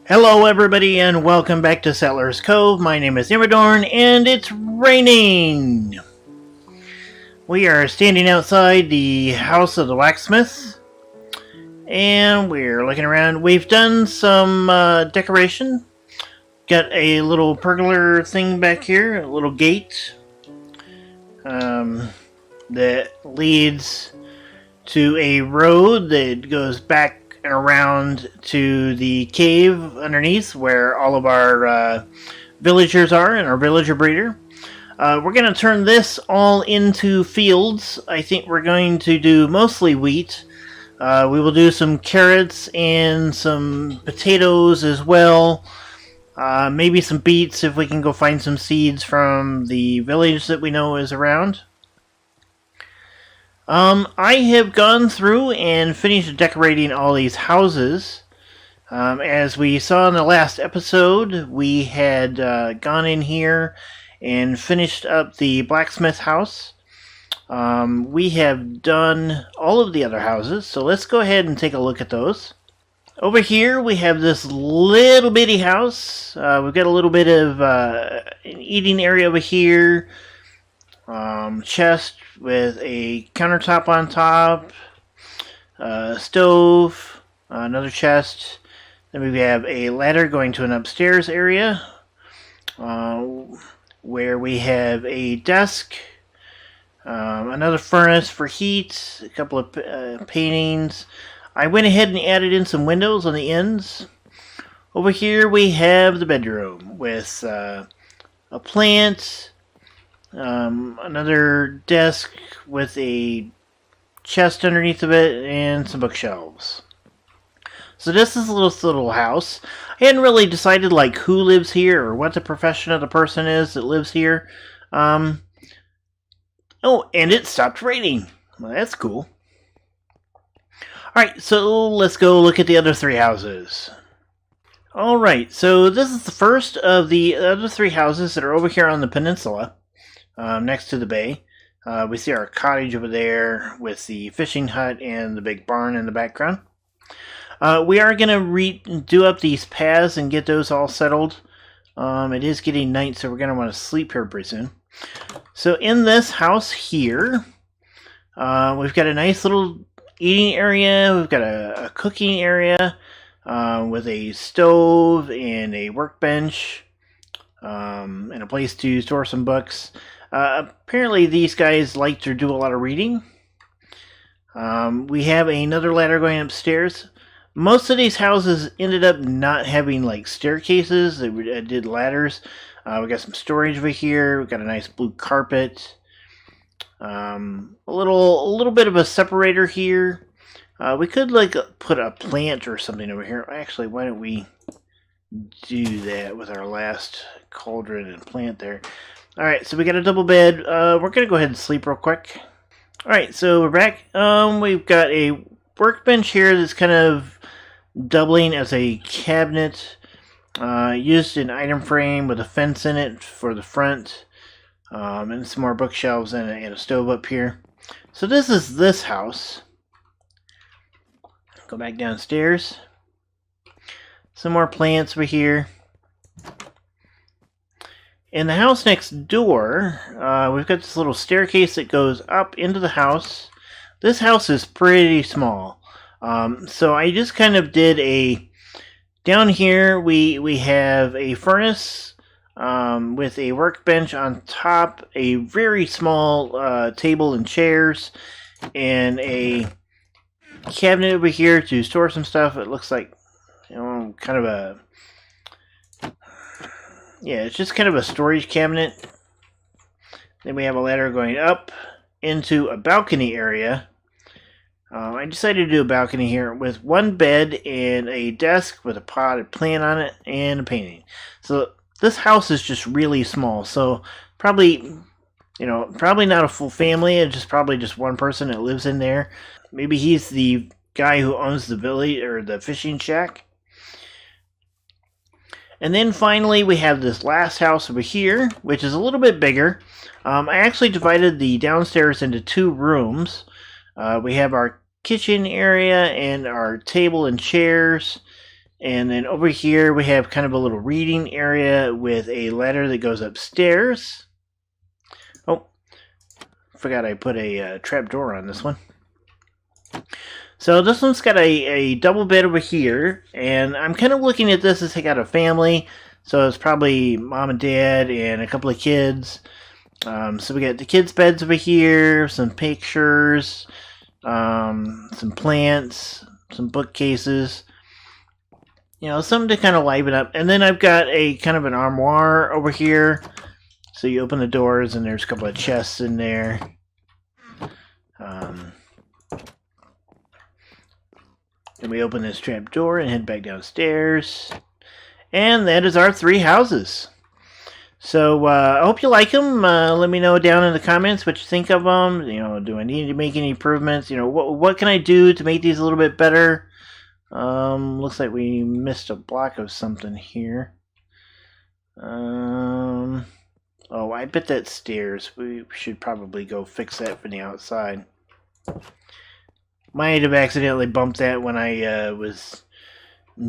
Hello everybody and welcome back to Settlers Cove. My name is Imadorn and it's raining! We are standing outside the house of the blacksmith and we're looking around. We've done some decoration. Got a little pergola thing back here, a little gate that leads to a road that goes back and around to the cave underneath where all of our villagers are and our villager breeder. We're going to turn this all into fields. I think we're going to do mostly wheat. We will do some carrots and some potatoes as well. Maybe some beets if we can go find some seeds from the village that we know is around. I have gone through and finished decorating all these houses. As we saw in the last episode, we had gone in here and finished up the blacksmith house. We have done all of the other houses, so let's go ahead and take a look at those. Over here we have this little bitty house. We've got a little bit of an eating area over here. Chest with a countertop on top, stove, another chest. Then we have a ladder going to an upstairs area where we have a desk, another furnace for heat, a couple of paintings. I went ahead and added in some windows on the ends. Over here we have the bedroom with a plant, another desk with a chest underneath of it and some bookshelves. So this is this little house. I hadn't really decided like who lives here or what the profession of the person is that lives here. Oh, and it stopped raining. Well, that's cool. Alright, so let's go look at the other three houses. Alright, so this is the first of the other three houses that are over here on the peninsula. Next to the bay. We see our cottage over there with the fishing hut and the big barn in the background. We are going to do up these paths and get those all settled. It is getting night, so we're going to want to sleep here pretty soon. So in this house here, we've got a nice little eating area. We've got a cooking area with a stove and a workbench and a place to store some books. Apparently these guys like to do a lot of reading. We have another ladder going upstairs. Most of these houses ended up not having like staircases. They did ladders. We got some storage over here. We got a nice blue carpet. A little bit of a separator here. We could like put a plant or something over here. Actually, why don't we do that with our last cauldron and plant there? Alright, so we got a double bed. We're going to go ahead and sleep real quick. Alright, so we're back. We've got a workbench here that's kind of doubling as a cabinet. Used an item frame with a fence in it for the front. And some more bookshelves and a stove up here. So this is this house. Go back downstairs. Some more plants over here. In the house next door, we've got this little staircase that goes up into the house. This house is pretty small. So I just kind of did a... Down here we have a furnace with a workbench on top, a very small table and chairs, and a cabinet over here to store some stuff. It looks like, kind of a... Yeah, it's just kind of a storage cabinet. Then we have a ladder going up into a balcony area. I decided to do a balcony here with one bed and a desk with a potted plant on it and a painting. So this house is just really small. So probably not a full family. It's just probably just one person that lives in there. Maybe he's the guy who owns the village or the fishing shack. And then finally we have this last house over here, which is a little bit bigger. I actually divided the downstairs into two rooms. We have our kitchen area and our table and chairs And then over here we have kind of a little reading area with a ladder that goes upstairs. Oh, forgot I put a trap door on this one. So this one's got a double bed over here, and I'm kind of looking at this as I got a family. So it's probably mom and dad and a couple of kids. So we got the kids' beds over here, some pictures, some plants, some bookcases. You know, something to kind of liven up. And then I've got a kind of an armoire over here. So you open the doors and there's a couple of chests in there. Then we open this trap door and head back downstairs. And that is our 3 houses. So I hope you like them. Let me know down in the comments what you think of them. You know, do I need to make any improvements? You know, what can I do to make these a little bit better? Looks like we missed a block of something here. Oh, I bet that's stairs. We should probably go fix that from the outside. Might have accidentally bumped that when I was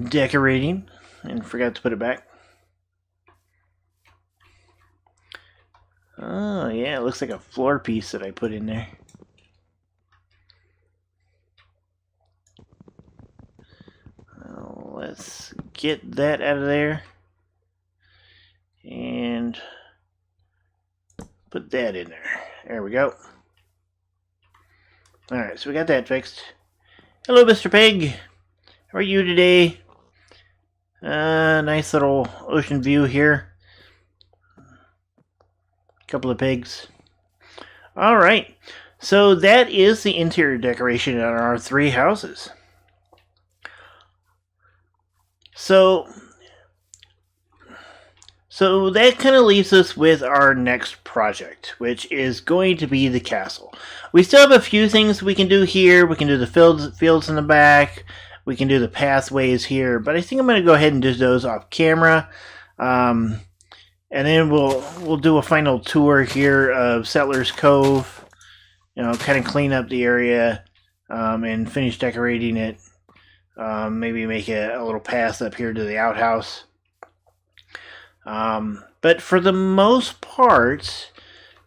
decorating and forgot to put it back. Oh yeah, it looks like a floor piece that I put in there. Let's get that out of there and put that in there. There we go. Alright, so we got that fixed. Hello, Mr. Pig. How are you today? Nice little ocean view here. Couple of pigs. Alright, so that is the interior decoration on our 3 houses. So that kind of leaves us with our next project, which is going to be the castle. We still have a few things we can do here. We can do the fields in the back. We can do the pathways here. But I think I'm going to go ahead and do those off camera. And then we'll do a final tour here of Settlers Cove. You know, kind of clean up the area and finish decorating it. Maybe make a little path up here to the outhouse. But for the most part,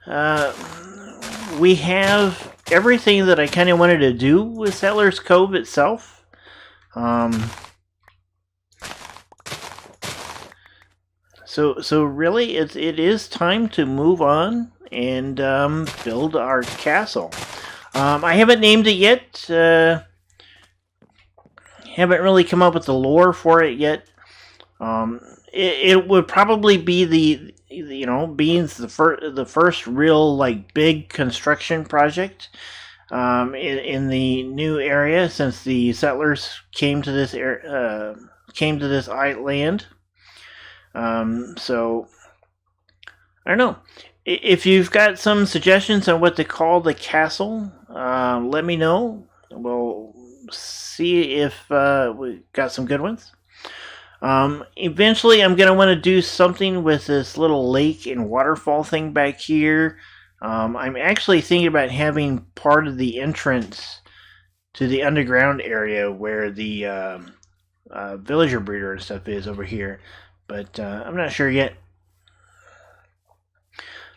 we have everything that I kind of wanted to do with Settlers Cove itself. So really, it is time to move on and build our castle. I haven't named it yet. Haven't really come up with the lore for it yet. It would probably be the being the first real like big construction project in the new area since the settlers came to this island. So I don't know. If you've got some suggestions on what to call the castle, let me know. We'll see if we got some good ones. Eventually I'm going to want to do something with this little lake and waterfall thing back here. I'm actually thinking about having part of the entrance to the underground area where the villager breeder and stuff is over here. But I'm not sure yet.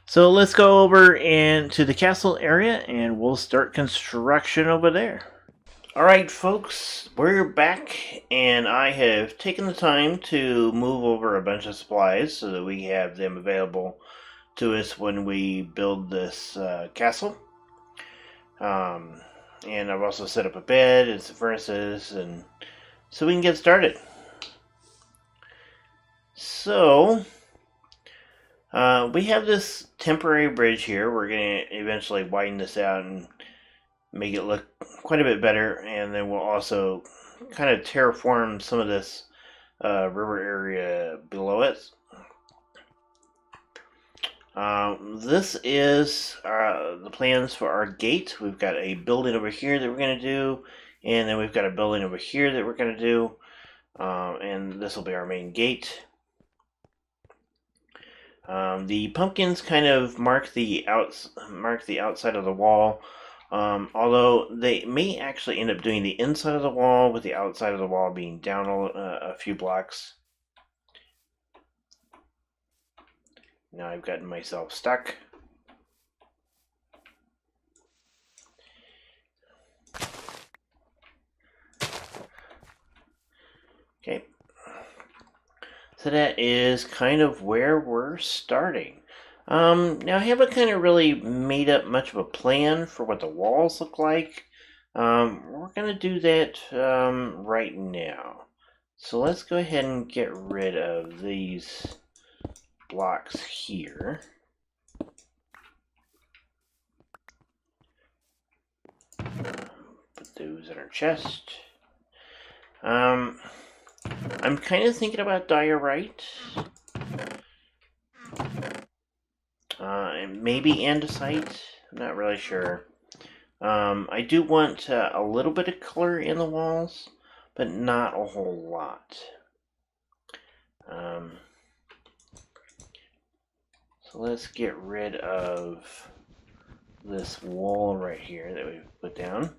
So let's go over to the castle area and we'll start construction over there. Alright folks, we're back and I have taken the time to move over a bunch of supplies so that we have them available to us when we build this castle. And I've also set up a bed and some furnaces and so we can get started. So we have this temporary bridge here. We're going to eventually widen this out and make it look quite a bit better, and then we'll also kind of terraform some of this river area below it. This is the plans for our gate. We've got a building over here that we're going to do, and then we've got a building over here that we're going to do, and this will be our main gate. The pumpkins kind of mark the outside of the wall. Although they may actually end up doing the inside of the wall with the outside of the wall being down a few blocks. Now I've gotten myself stuck. Okay. So that is kind of where we're starting. Now I haven't kind of really made up much of a plan for what the walls look like. We're going to do that right now. So let's go ahead and get rid of these blocks here. Put those in our chest. I'm kind of thinking about diorite. And maybe andesite. I'm not really sure. I do want a little bit of color in the walls, but not a whole lot. So let's get rid of this wall right here that we've put down.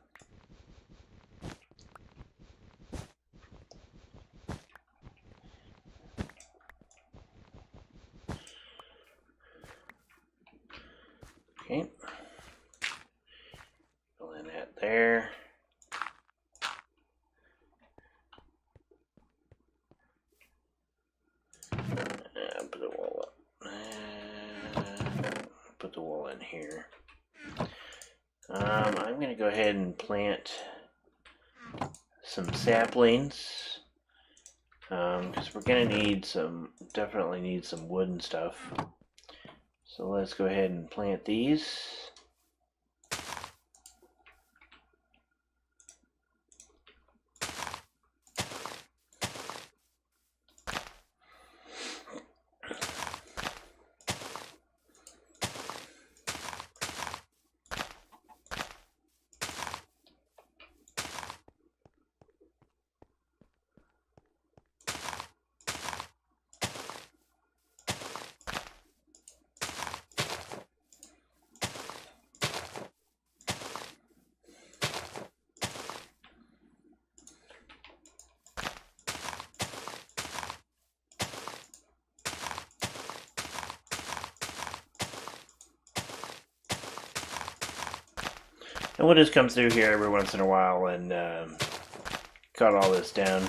Okay. Fill in that there. Put the wall up. Put the wall in here. I'm going to go ahead and plant some saplings. Because we're going to need definitely need some wood and stuff. So let's go ahead and plant these. And we'll just come through here every once in a while and cut all this down.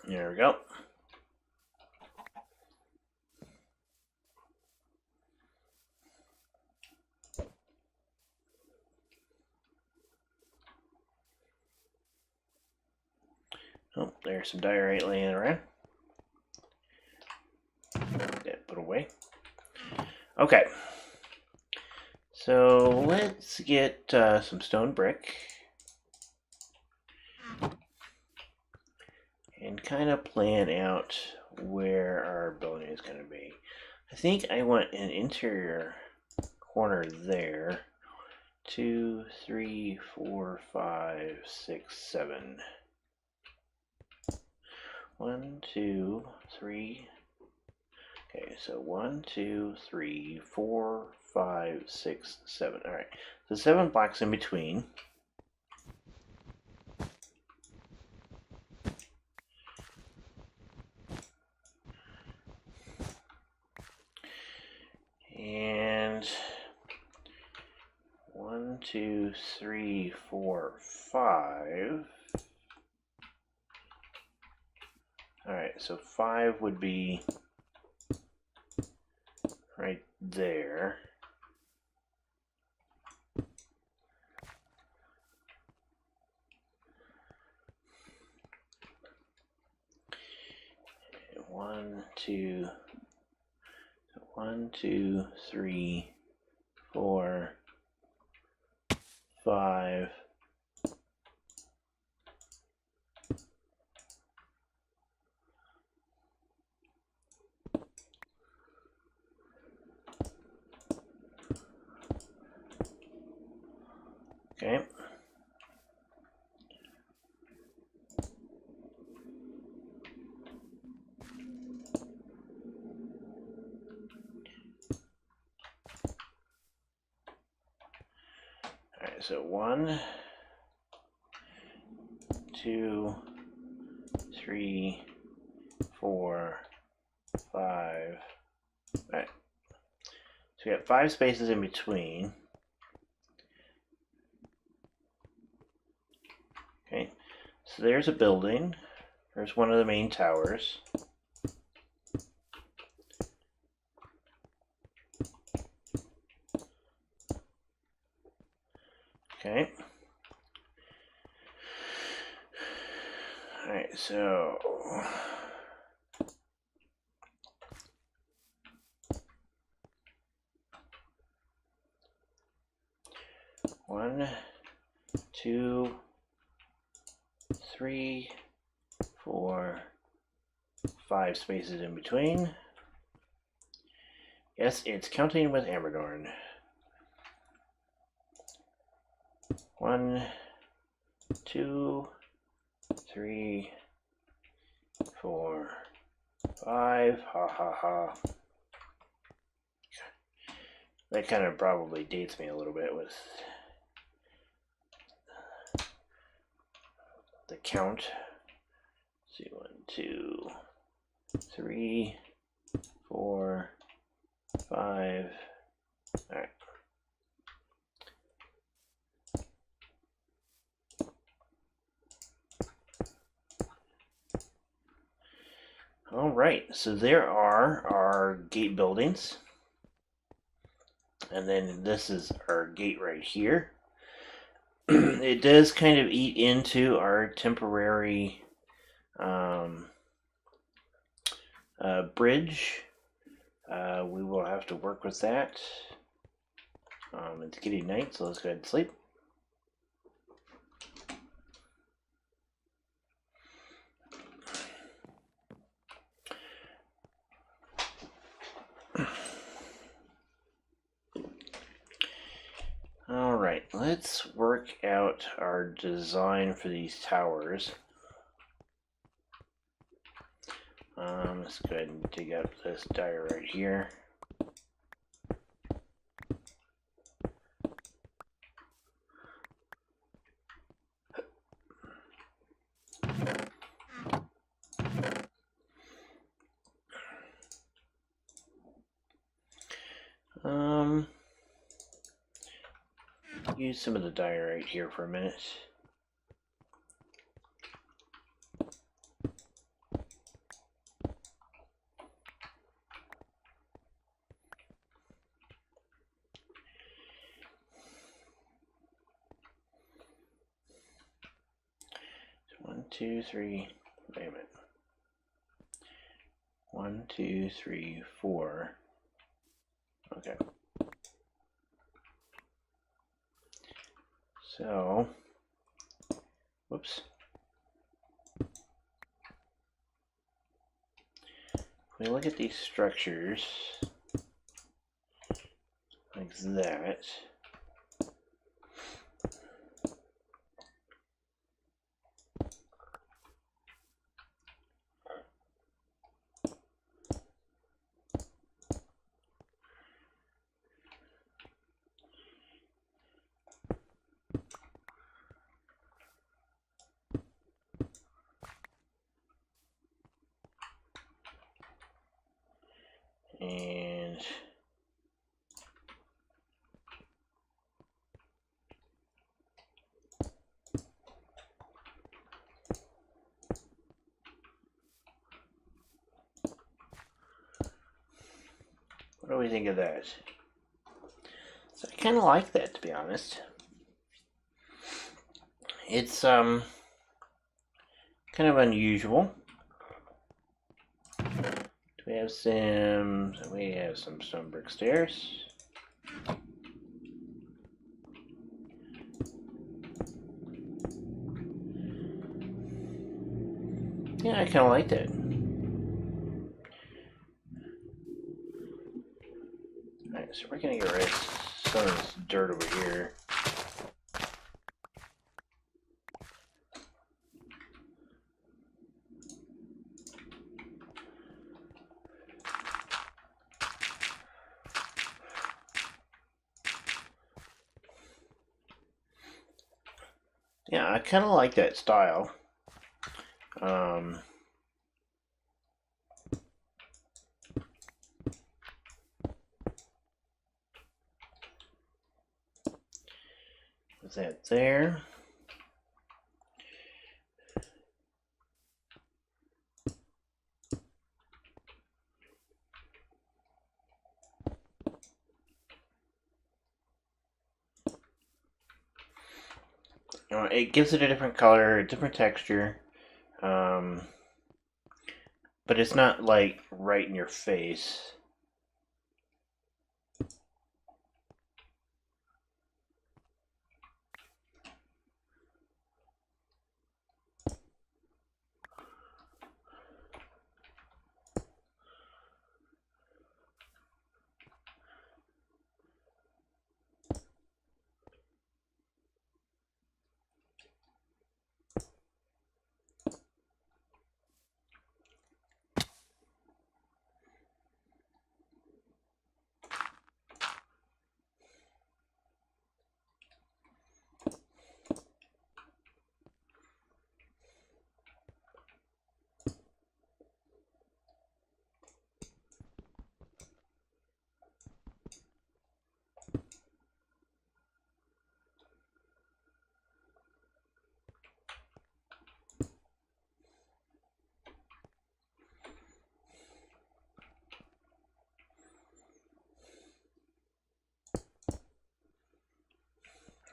There we go. Oh, there's some diorite laying around. That put away. Okay. So let's get some stone brick. And kind of plan out where our building is going to be. I think I want an interior corner there. 2, 3, 4, 5, 6, 7. 1, 2, 3. Okay, so 1, 2, 3, 4, 5, 6, 7. All right, so 7 blocks in between. And 1, 2, 3, 4, 5. Alright, so 5 would be right there. 1, 2, 1, 2, 3, 4, 5. Okay. Alright, so 1, 2, 3, 4, 5. Alright. So we got 5 spaces in between. Okay. So there's a building. There's one of the main towers. Okay. Alright, so 1, 2, 3, 4, 5 spaces in between. Yes, it's counting with Amadorn. 1, 2, 3, 4, 5. Ha ha ha. That kind of probably dates me a little bit with the count. Let's see, 1, 2, 3, 4, 5. All right. All right, so there are our gate buildings. And then this is our gate right here. It does kind of eat into our temporary bridge. We will have to work with that. It's getting night, so let's go ahead and sleep. Alright, let's work out our design for these towers. Let's go ahead and dig up this die right here. Use some of the diorite here for a minute. So 1, 2, 3. Wait a minute. 1, 2, 3, 4. Okay. So, whoops. If we look at these structures like that, and what do we think of that? So I kind of like that, to be honest. It's kind of unusual. We have some stone brick stairs. Yeah, I kind of like that. Alright, so we're gonna get rid of some of this dirt over here. Yeah, I kind of like that style. Put that there. It gives it a different color, a different texture, but it's not like right in your face.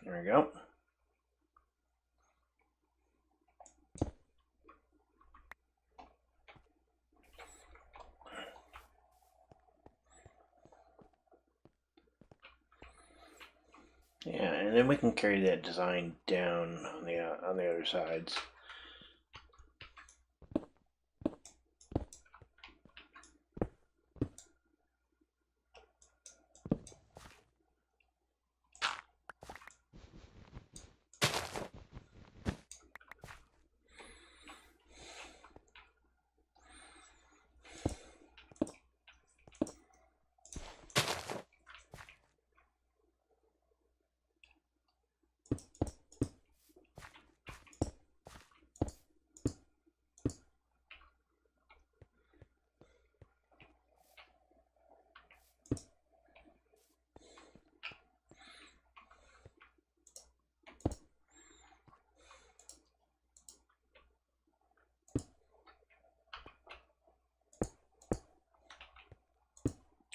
There we go. Yeah, and then we can carry that design down on the other sides.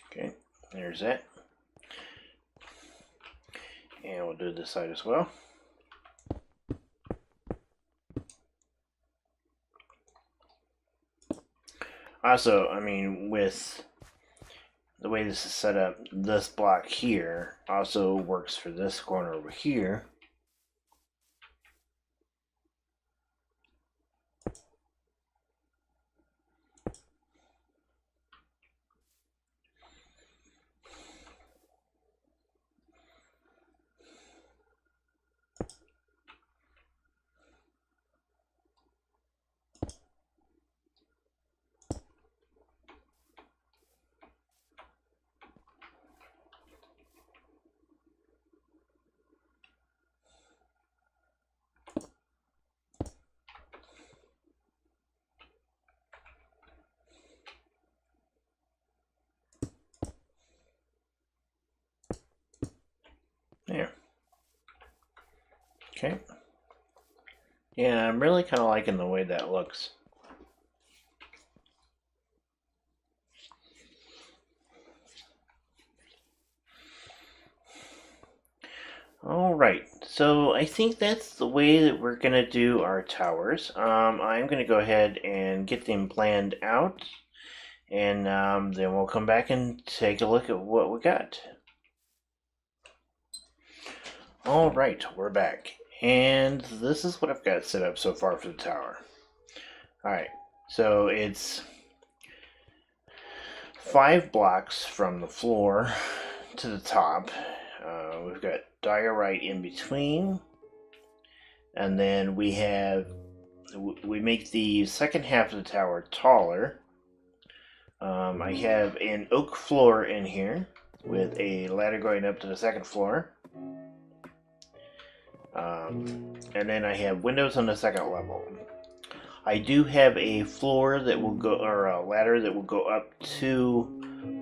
Okay, there's that. And we'll do this side as well. Also, I mean, with the way this is set up, this block here also works for this corner over here. There. Okay. Yeah, I'm really kind of liking the way that looks. Alright, so I think that's the way that we're going to do our towers. I'm going to go ahead and get them planned out, and then we'll come back and take a look at what we got. Alright, we're back. And this is what I've got set up so far for the tower. Alright, so it's 5 blocks from the floor to the top. We've got diorite in between. And then we make the second half of the tower taller. I have an oak floor in here with a ladder going up to the second floor. And then I have windows on the second level. I do have a floor that will go, or a ladder that will go up to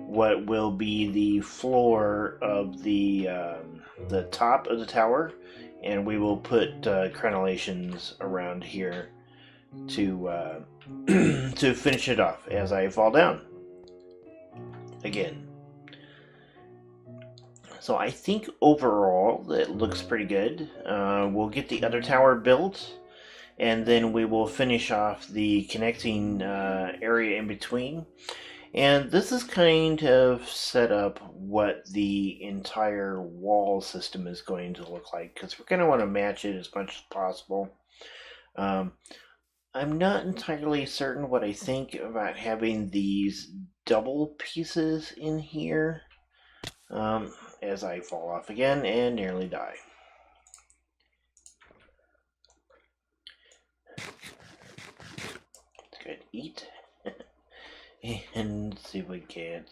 what will be the floor of the top of the tower, and we will put crenellations around here to to finish it off as I fall down again. So I think overall it looks pretty good. We'll get the other tower built, and then we will finish off the connecting area in between. And this is kind of set up what the entire wall system is going to look like, because we're going to want to match it as much as possible. I'm not entirely certain what I think about having these double pieces in here. As I fall off again and nearly die. Good, eat. And see if we can't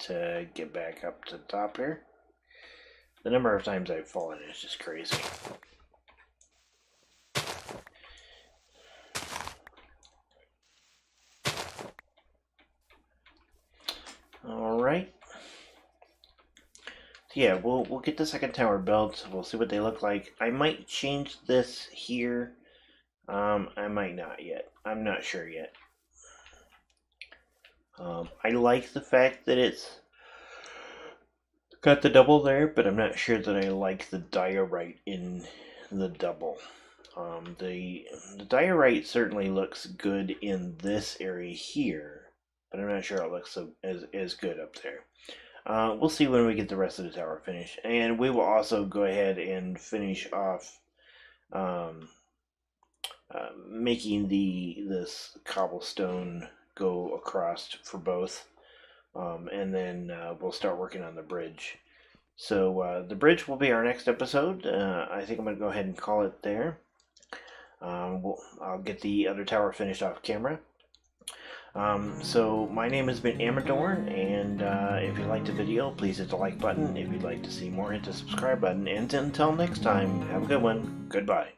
get back up to the top here. The number of times I've fallen is just crazy. Alright. Yeah, we'll get the second tower built. We'll see what they look like. I might change this here. I might not yet. I'm not sure yet. I like the fact that it's got the double there, but I'm not sure that I like the diorite in the double. The diorite certainly looks good in this area here, but I'm not sure it looks as good up there. We'll see when we get the rest of the tower finished, and we will also go ahead and finish off making this cobblestone go across for both, and then we'll start working on the bridge. So the bridge will be our next episode. I think I'm going to go ahead and call it there. I'll get the other tower finished off camera. So my name has been Amador, and if you liked the video, please hit the like button. If you'd like to see more, hit the subscribe button. And until next time, have a good one. Goodbye.